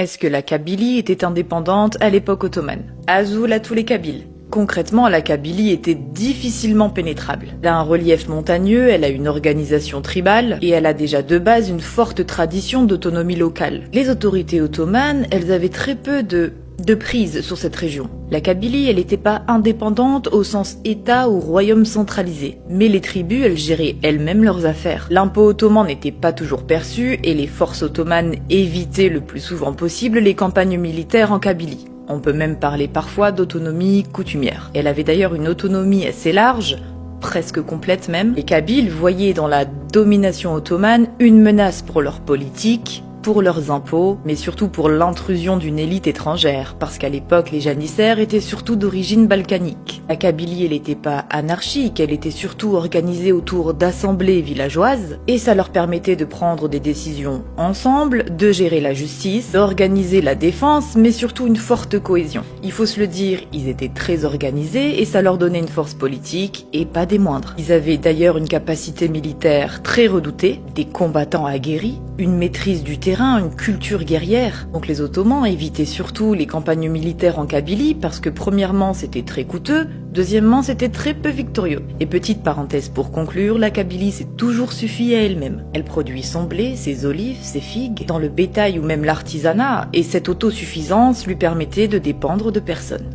Est-ce que la Kabylie était indépendante à l'époque ottomane? Azul à tous les Kabyles. Concrètement, la Kabylie était difficilement pénétrable. Elle a un relief montagneux, elle a une organisation tribale, et elle a déjà de base une forte tradition d'autonomie locale. Les autorités ottomanes, elles avaient très peu de prise sur cette région. La Kabylie, elle n'était pas indépendante au sens État ou royaume centralisé, mais les tribus, elles géraient elles-mêmes leurs affaires. L'impôt ottoman n'était pas toujours perçu, et les forces ottomanes évitaient le plus souvent possible les campagnes militaires en Kabylie. On peut même parler parfois d'autonomie coutumière. Elle avait d'ailleurs une autonomie assez large, presque complète même. Les Kabyles voyaient dans la domination ottomane une menace pour leur politique, pour leurs impôts, mais surtout pour l'intrusion d'une élite étrangère, parce qu'à l'époque, les janissaires étaient surtout d'origine balkanique. La Kabylie, elle n'était pas anarchique, elle était surtout organisée autour d'assemblées villageoises, et ça leur permettait de prendre des décisions ensemble, de gérer la justice, d'organiser la défense, mais surtout une forte cohésion. Il faut se le dire, ils étaient très organisés, et ça leur donnait une force politique, et pas des moindres. Ils avaient d'ailleurs une capacité militaire très redoutée, des combattants aguerris, une maîtrise du terrain, une culture guerrière. Donc les Ottomans évitaient surtout les campagnes militaires en Kabylie parce que premièrement c'était très coûteux, deuxièmement c'était très peu victorieux. Et petite parenthèse pour conclure, la Kabylie s'est toujours suffi à elle-même. Elle produit son blé, ses olives, ses figues, dans le bétail ou même l'artisanat, et cette autosuffisance lui permettait de dépendre de personne.